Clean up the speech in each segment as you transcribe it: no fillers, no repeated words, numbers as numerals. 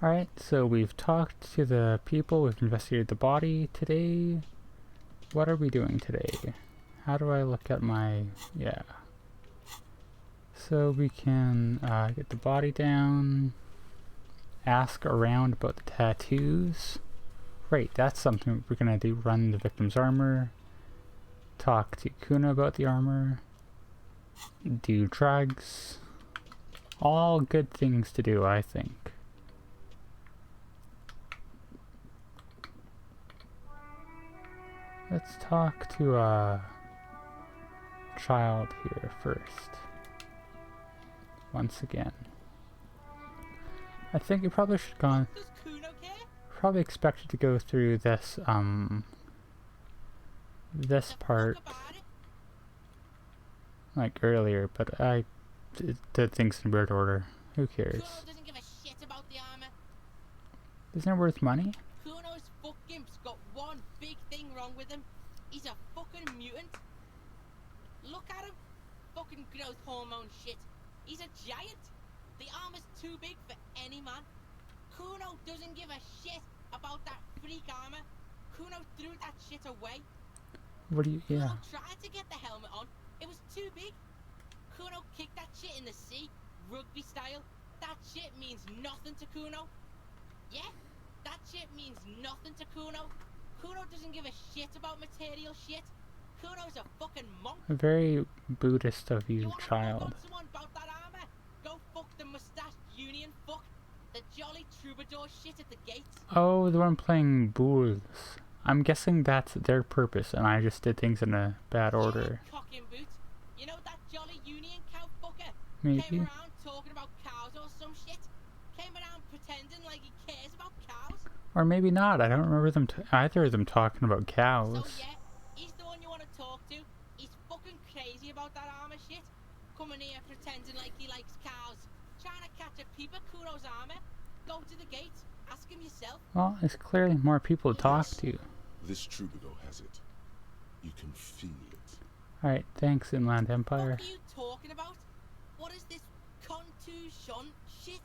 Alright, so we've talked to the people, we've investigated the body. Today, what are we doing today? How do I look at my... yeah. So we can get the body down, ask around about the tattoos. Right, that's something we're gonna do. Run the victim's armor, talk to Kuna about the armor, do drugs. All good things to do, I think. Let's talk to a child here first. Once again. I think you probably should have gone... probably expected to go through this, this part, like, earlier, but I did things in weird order. Who cares? Doesn't give a shit about the armor. Isn't it worth money? Kuno's fuckgimp's got one big thing wrong with him. He's a fucking mutant. Look at him. Fucking growth hormone shit. He's a giant. The armor's too big for any man. Kuno doesn't give a shit about that freak armor. Kuno threw that shit away. What do you... yeah. Kuno tried to get the helmet on. It was too big. Kuno kicked that shit in the sea, rugby style. That shit means nothing to Kuno. Yeah, that shit means nothing to Kuno. Kuno doesn't give a shit about material shit. Kuno's a fucking monk. A very Buddhist of you, child. Someone about that armor? Go fuck the mustached union fuck. The jolly troubadour shit at the gates. Oh, the one playing Bulls. I'm guessing that's their purpose, and I just did things in a bad order. Cocking boots. You know that jolly union cow fucker? Maybe. Came around talking about cows or some shit. Came around pretending like he cares about cows. Or maybe not. I don't remember them either of them talking about cows. So yeah, he's the one you want to talk to. He's fucking crazy about that armor shit. Coming here pretending like he likes cows. Trying to catch a peep at Kuno's armor. Go to the gate. Ask him yourself. Well, there's clearly more people to talk to. This troubadour has it. You can feel it. Alright, thanks, Inland Empire. What are you talking about? What is this contusion shit?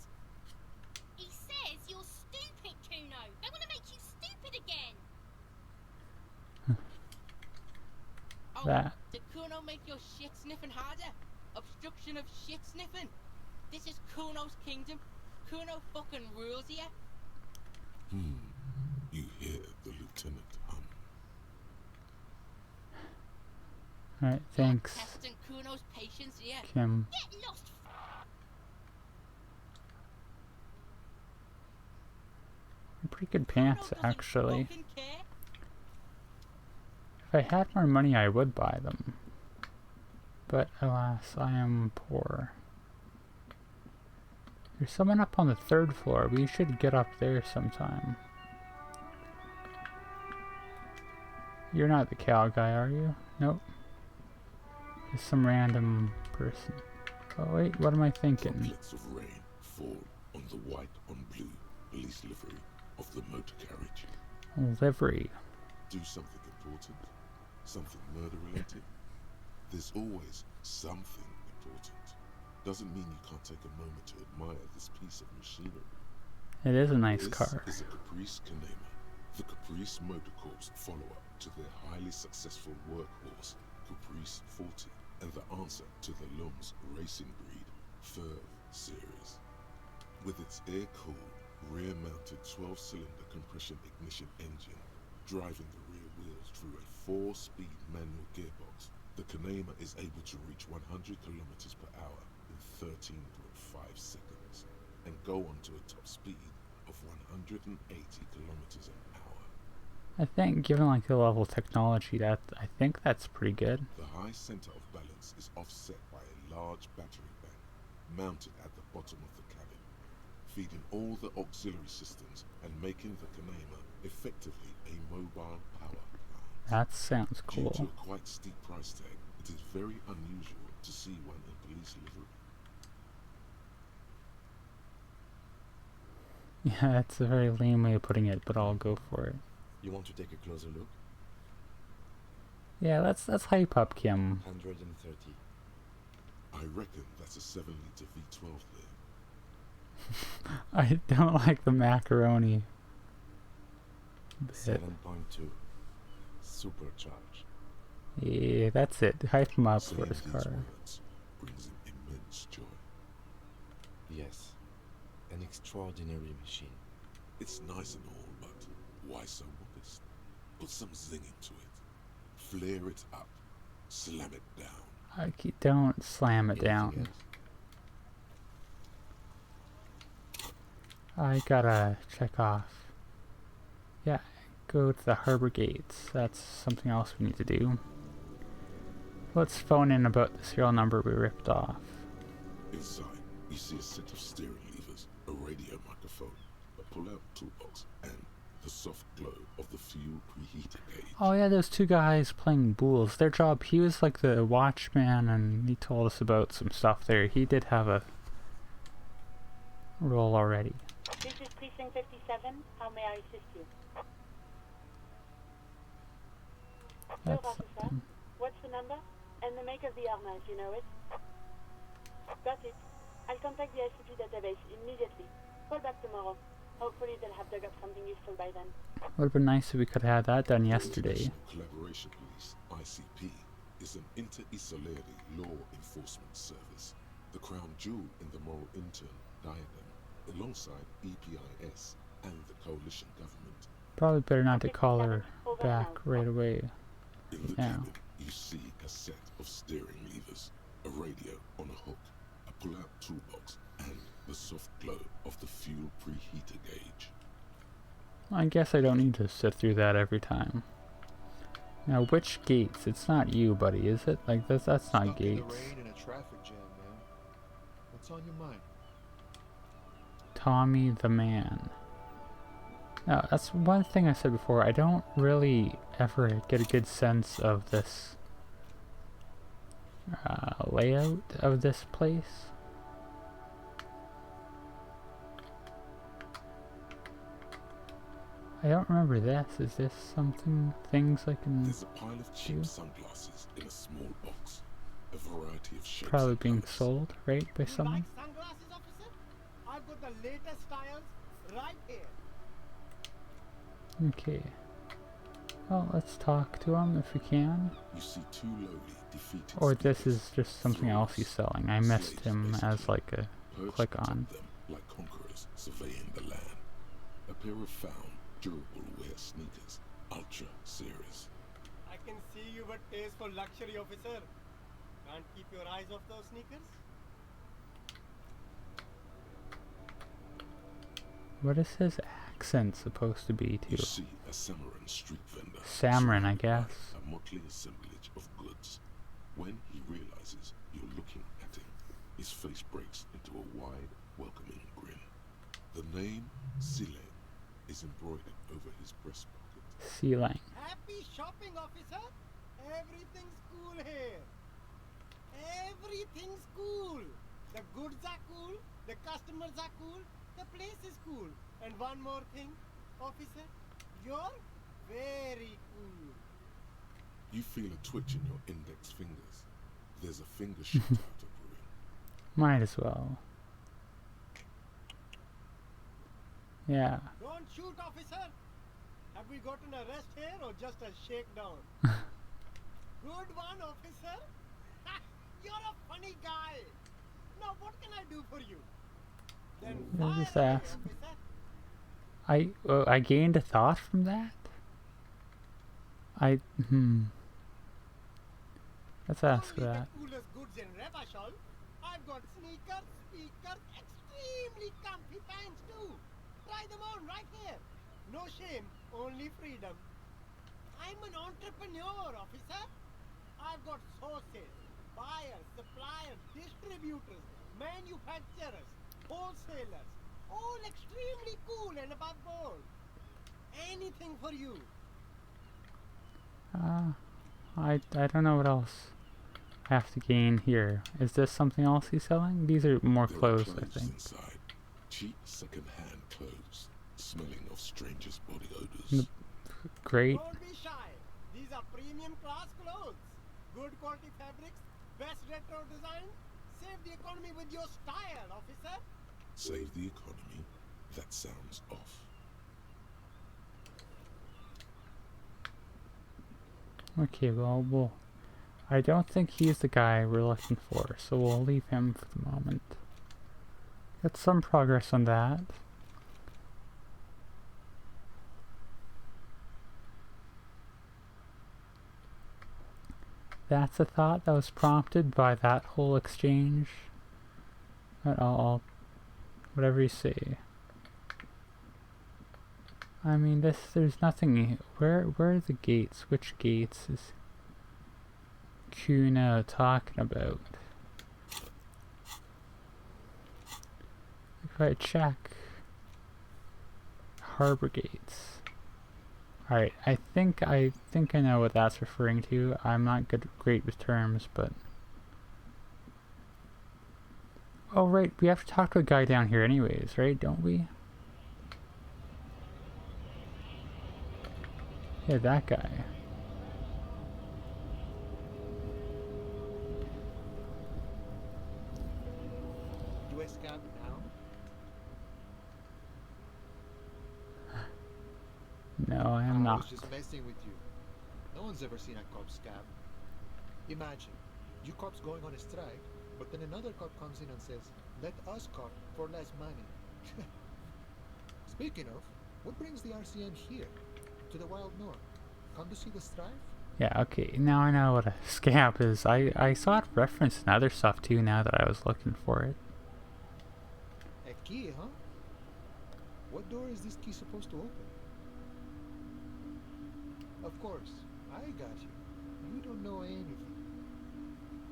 He says you're stupid, Kuno. They want to make you stupid again. Oh, That. did Kuno make your shit sniffing harder? Obstruction of shit sniffing. This is Kuno's kingdom. Kuno fucking rules here. You hear the lieutenant hum. Alright, thanks, Testing Kuno's patience here. Kim. Get lost. Pretty good pants, Kuno doesn't actually. fucking care. If I had more money, I would buy them. But alas, I am poor. There's someone up on the 3rd floor. We should get up there sometime. You're not the cow guy, are you? Nope. Just some random person. Oh wait, what am I thinking? Droplets of rain fall on the white on blue police livery of the motor carriage. Livery. Do something important, something murder related. There's always something important. Doesn't mean you can't take a moment to admire this piece of machinery. It is a nice car. This is a Caprice Kanema, the Caprice Motor Corps follow-up to their highly successful workhorse, Caprice 40, and the answer to the Lums racing breed, Ferv series. With its air-cooled, rear-mounted 12-cylinder compression ignition engine, driving the rear wheels through a 4-speed manual gearbox, the Kanema is able to reach 100 kilometers per hour in 13.5 seconds, and go on to a top speed of 180 kilometers an hour. I think, given like the level of technology, I think that's pretty good. The high center of balance is offset by a large battery bank mounted at the bottom of the cabin, feeding all the auxiliary systems and making the Kanema effectively a mobile power plant. That sounds cool. Due to a quite steep price tag, it is very unusual to see one in police livery. Yeah, that's a very lame way of putting it, but I'll go for it. You want to take a closer look? Yeah, let's hype up Kim. 130. I reckon that's a 7-liter V12 there. I don't like the macaroni bit. 7.2. Supercharge. Yeah, that's it. Hype him up for Saying his these car. words brings him immense joy. Yes. An extraordinary machine. It's nice and all, but why so modest? Put some zing into it. Flare it up. Slam it down. Don't slam it Anything down. else? I gotta check off. Yeah, go to the harbor gates. That's something else we need to do. Let's phone in about the serial number we ripped off. Inside, you see a set of steering levers, a radio microphone, a pull-out toolbox, and the soft glow of the fuel preheater gauge. Oh yeah, those two guys playing bools. Their job, he was like the watchman and he told us about some stuff there. He did have a role already. This is Precinct 57. How may I assist you? That's Officer. something. What's the number? And the make of the armor, if you know it. Got it. I'll contact the ICP database immediately. Call back tomorrow. Hopefully they'll have dug up something useful by then. Would have been nice if we could have had that done yesterday. International Collaboration Police, ICP, is an inter-Israeli law enforcement service, the crown jewel in the moral intern diadem, alongside EPIS and the coalition government. Probably better not to call her Hold on back now. right away. In the Yeah. cabin, you see a set of steering levers, a radio on a hook, a pull-out toolbox, and the soft glow of the fuel preheater gauge. I guess I don't need to sit through that every time. Now, which gates? It's not you, buddy, is it? Like, that's not Stuck in the gates. rain and a traffic jam, man. What's on your mind? Tommy the Man. Now, that's one thing I said before. I don't really ever get a good sense of this layout of this place. I don't remember this. Is this things I can... There's a pile of cheap do? sunglasses in a small box, a variety of shapes Probably and being colours. sold, right, by You someone? like sunglasses, officer? I've got the latest styles right here. Okay. Well, let's talk to him if we can. You see two lowly, defeated Or this speakers, is just something else he's selling. I missed slaves, him as basically, like a perched click atop on. them like conquerors surveying the land. A pair of found, durable wear sneakers, ultra series. I can see you got taste for luxury, officer. Can't keep your eyes off those sneakers? What is his accent supposed to be You too? see a Samaran street vendor. Samaran, I surrounded by guess. A motley assemblage of goods. When he realizes you're looking at him, his face breaks into a wide, welcoming grin. The name Sile is embroidered over his breast pocket. Sealang. Happy shopping, officer. Everything's cool here. Everything's cool. The goods are cool. The customers are cool. The place is cool. And one more thing, officer. You're very cool. You feel a twitch in your index fingers. There's a finger shot out of brewing. Might as well. Yeah. Don't shoot, officer. Have we got an arrest here or just a shakedown? Good one, officer. Ha, you're a funny guy. Now, what can I do for you? Then I'll fire just away, ask. officer. I gained a thought from that. Let's ask Only that. the coolest goods in Rebashol. I've got sneakers, speakers, extremely comfy pants too. Try them on right here. No shame, only freedom. I'm an entrepreneur, officer. I've got sources, buyers, suppliers, distributors, manufacturers, wholesalers, all extremely cool and above board. Anything for you. I don't know what else I have to gain here. Is this something else he's selling? These are more There are clothes, I clothes think. inside. Cheap second-hand clothes, smelling of strangers' body odors. Mm. Great. Don't be shy. These are premium class clothes. Good quality fabrics, best retro design. Save the economy with your style, officer. Save the economy. That sounds off. Okay, well, I don't think he's the guy we're looking for, so we'll leave him for the moment. Got some progress on that. That's a thought that was prompted by that whole exchange. But whatever you say. I mean, there's nothing. Where are the gates? Which gates is Kuna talking about? If I check harbor gates. Alright, I think I know what that's referring to. I'm not great with terms, but... Oh right, we have to talk to a guy down here anyways, right? Don't we? Yeah, that guy. US scab now? No, I am I not. was just messing with you. No one's ever seen a cop scab. Imagine, you cops going on a strike, but then another cop comes in and says, let us cop for less money. Speaking of, what brings the RCM here? To the wild north? Come to see the strife? Yeah, okay, now I know what a scab is. I saw it referenced in other stuff too now that I was looking for it. A key, huh? What door is this key supposed to open? Of course, I got you. You don't know anything.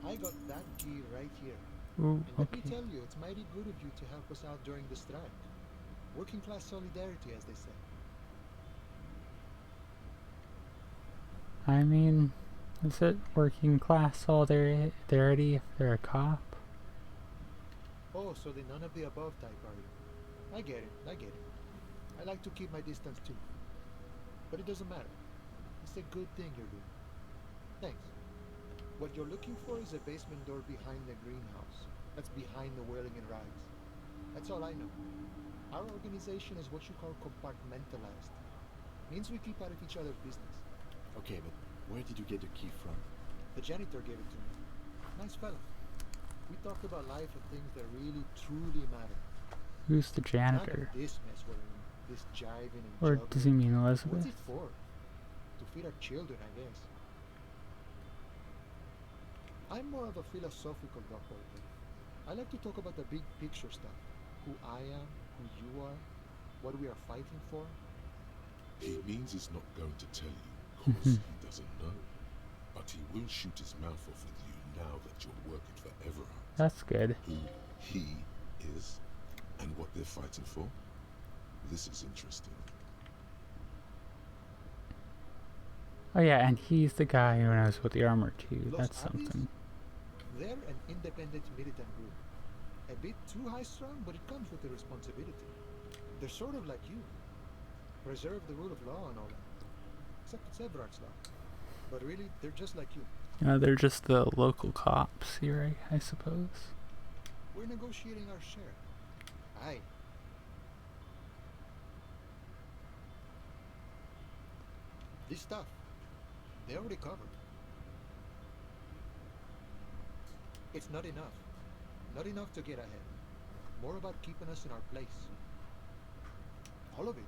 I got that key right here. Ooh, And let me okay. tell you, it's mighty good of you to help us out during the strike. Working class solidarity, as they say. I mean, is it working class solidarity if they're a cop? Oh, so the none of the above type, are you? I get it, I get it. I like to keep my distance too. But it doesn't matter. It's a good thing you're doing. Thanks. What you're looking for is a basement door behind the greenhouse. That's behind the whirling and rides. That's all I know. Our organization is what you call compartmentalized. Means we keep out of each other's business. Okay, but where did you get the key from? The janitor gave it to me. Nice fella. We talked about life and things that really, truly matter. Who's the None janitor? of this mess we're in. This jiving and Or juggling. does he mean What's Elizabeth? it for? To feed our children, I guess. I'm more of a philosophical doctor. I like to talk about the big picture stuff. Who I am, who you are, what we are fighting for. He means he's not going to tell you because he doesn't know. But he will shoot his mouth off with you now that you're working for Everard. That's good. Who he is and what they're fighting for. This is interesting. Oh yeah, and he's the guy who knows about the armor too. Los That's Avis? something. They're an independent militant group. A bit too high-strung, but it comes with the responsibility. They're sort of like you. Preserve the rule of law and all that. Except it's Everard's law. But really, they're just like you. They're just the local cops here, I suppose. We're negotiating our share. Aye. This stuff, they already covered. It's not enough. Not enough to get ahead. More about keeping us in our place. All of it.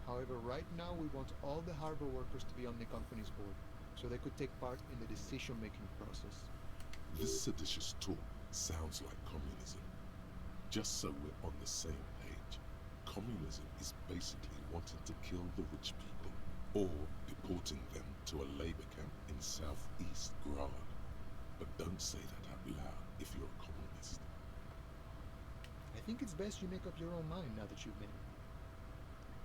However, right now we want all the harbor workers to be on the company's board, so they could take part in the decision-making process. This seditious talk sounds like communism. Just so we're on the same page, communism is basically wanting to kill the rich people or deporting them to a labor camp in southeast Grad. But don't say that out loud if you're a communist. I think it's best you make up your own mind now that you've met him.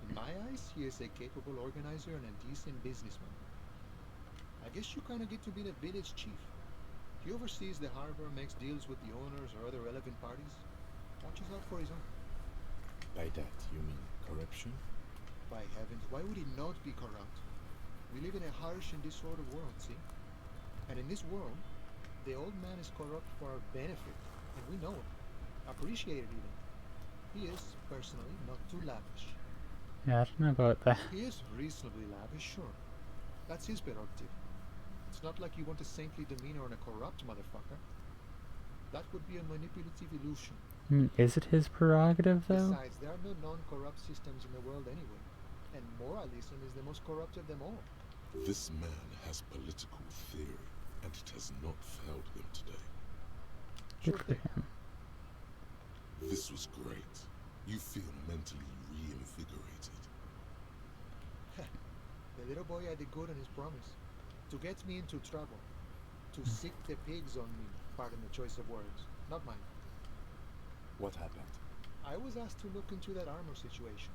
In my eyes, he is a capable organizer and a decent businessman. I guess you kind of get to be the village chief. He oversees the harbor, makes deals with the owners or other relevant parties, watches out for his own. By that, you mean corruption? By heavens, why would he not be corrupt? We live in a harsh and disordered world, see? And in this world, the old man is corrupt for our benefit, and we know it. Appreciate it even. He is, personally, not too lavish. Yeah, I don't know about that. He is reasonably lavish, sure. That's his prerogative. It's not like you want a saintly demeanor and a corrupt motherfucker. That would be a manipulative illusion. I mean, is it his prerogative, though? Besides, there are no non-corrupt systems in the world anyway. And moralism is the most corrupt of them all. This man has political theory, and it has not failed him today. Good for him. This was great. You feel mentally reinvigorated. The little boy had a good on his promise. To get me into trouble. To sick the pigs on me. Pardon the choice of words. Not mine. What happened? I was asked to look into that armor situation.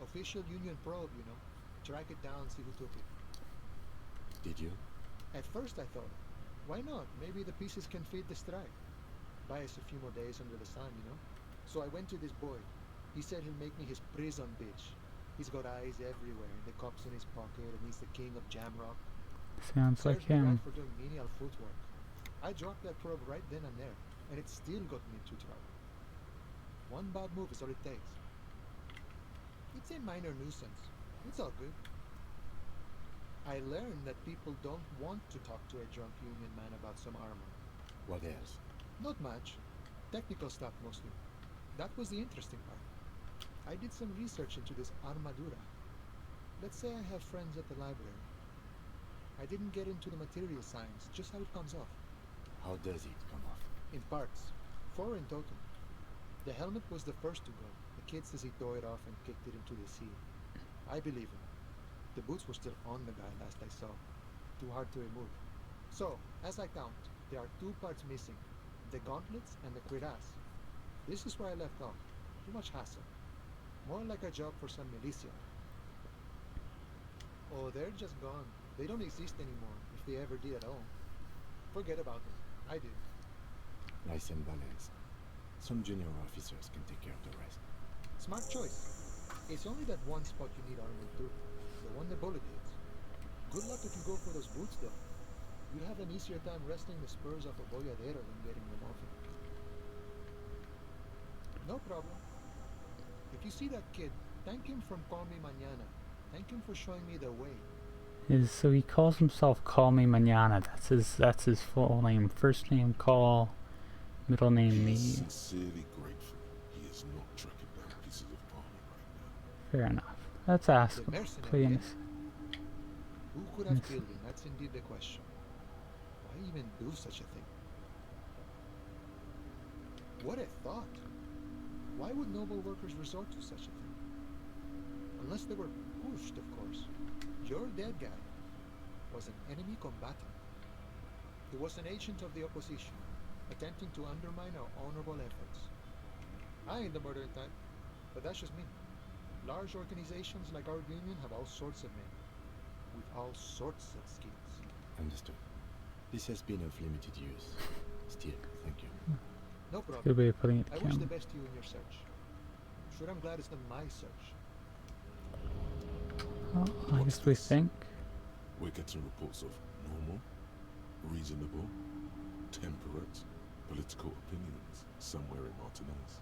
Official union probe, you know. Track it down, see who took it. Did you? At first I thought, why not? Maybe the pieces can feed the strike. Buy us a few more days under the sun, you know? So I went to this boy. He said he'll make me his prison bitch. He's got eyes everywhere, the cop's in his pocket, and he's the king of Jamrock. Sounds like Serves me right him. for doing menial footwork. I dropped that probe right then and there, and it still got me into trouble. One bad move is all it takes. It's a minor nuisance. It's all good. I learned that people don't want to talk to a drunk union man about some armor. What else? Not much. Technical stuff mostly. That was the interesting part. I did some research into this armadura. Let's say I have friends at the library. I didn't get into the material science, just how it comes off. How does it come off? In parts. 4 in total. The helmet was the first to go. The kid says he tore it off and kicked it into the sea. I believe him. The boots were still on the guy last I saw. Too hard to remove. So, as I count, there are 2 parts missing. The gauntlets and the cuirass. This is where I left off. Too much hassle. More like a job for some militia. Oh, they're just gone. They don't exist anymore, if they ever did at all. Forget about them. I did. Nice and balanced. Some junior officers can take care of the rest. Smart choice. It's only that one spot you need armor too. The one the bullet hits. Good luck if you go for those boots though. You'll have an easier time wresting the spurs off a boyadero than getting them off him. No problem. If you see that kid, thank him from Call Me Mañana. Thank him for showing me the way. So he calls himself Call Me Mañana. That's his full name. First name Call, middle name He Me. is sincerely grateful he is not tracking down pieces of armor right now. Fair enough. Let's ask The him. mercenary, Play in eh? his- Who could have Yes. killed him? That's indeed the question. Why even do such a thing? What a thought! Why would noble workers resort to such a thing? Unless they were pushed, of course. Your dead guy was an enemy combatant. He was an agent of the opposition, attempting to undermine our honorable efforts. I ain't the murdering type, but that's just me. Large organizations like our union have all sorts of men, with all sorts of skills. Understood. This has been of limited use. Still, thank you. No Good problem. way of putting it, I wish the Kim. best to you in your search. Sure, I'm glad it's not my search. Well, I guess we think. We're getting reports of normal, reasonable, temperate political opinions somewhere in Martinez.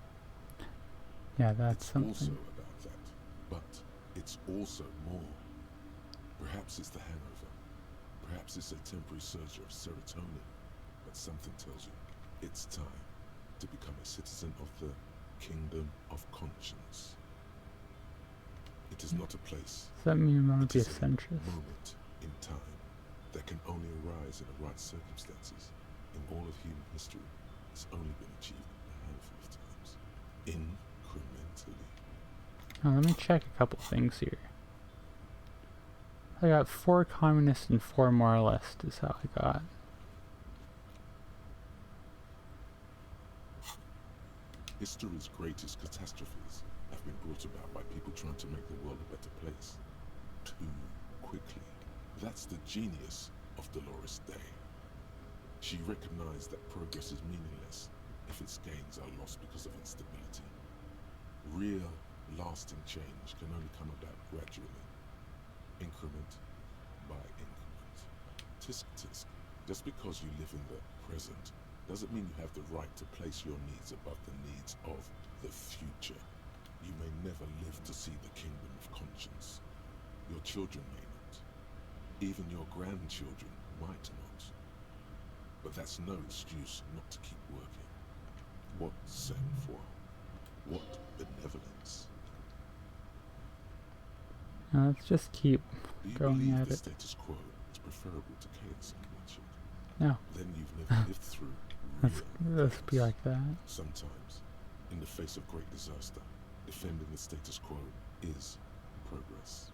Yeah, that's It's something. also about that, but it's also more. Perhaps it's the hangover. Perhaps it's a temporary surge of serotonin. But something tells you it's time to become a citizen of the Kingdom of Conscience. It is not a place. Does that mean you want It to be a is a centrist? moment in time that can only arise in the right circumstances. In all of human history, it's only been achieved a handful of times. Incrementally. Now, let me check a couple things here. I got 4 communists and 4 moralists is how I got. History's greatest catastrophes have been brought about by people trying to make the world a better place. Too quickly. That's the genius of Dolores Day. She recognized that progress is meaningless if its gains are lost because of instability. Real, lasting change can only come about gradually, increment by increment. Tisk tisk. Just because you live in the present doesn't mean you have the right to place your needs above the needs of The future. You may never live to see the kingdom of conscience. Your children may not. Even your grandchildren might not. But that's no excuse not to keep working. What sang-froid? What benevolence? Let's just keep Do you going believe at the it. status quo is preferable to chaos and bloodshed? No. Then you've never lived through Let's real be chaos. like that. Sometimes, in the face of great disaster, defending the status quo is progress.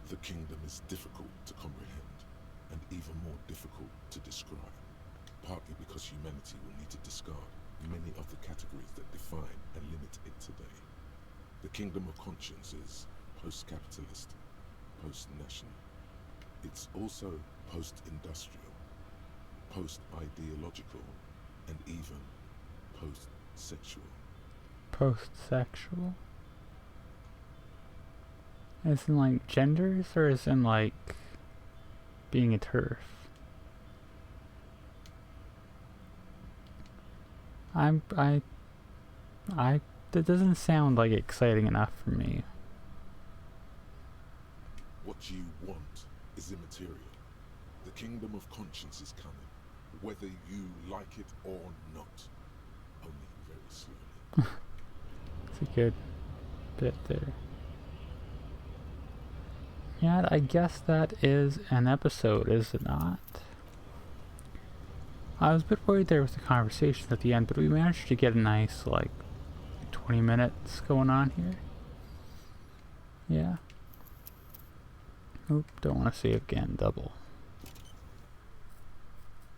The kingdom is difficult to comprehend, and even more difficult to describe, partly because humanity will need to discard many of the categories that define and limit it today. The kingdom of conscience is post-capitalist, post-national. It's also post-industrial, post-ideological, and even post-sexual. Post-sexual? As in like genders, or as in like being a TERF? That doesn't sound like exciting enough for me. What you want is immaterial. The kingdom of conscience is coming, whether you like it or not. Only very slowly. It's a good bit there. Yeah, I guess that is an episode, is it not? I was a bit worried there was the conversation at the end, but we managed to get a nice, like, 20 minutes going on here. Yeah. Oop, don't want to save again, double.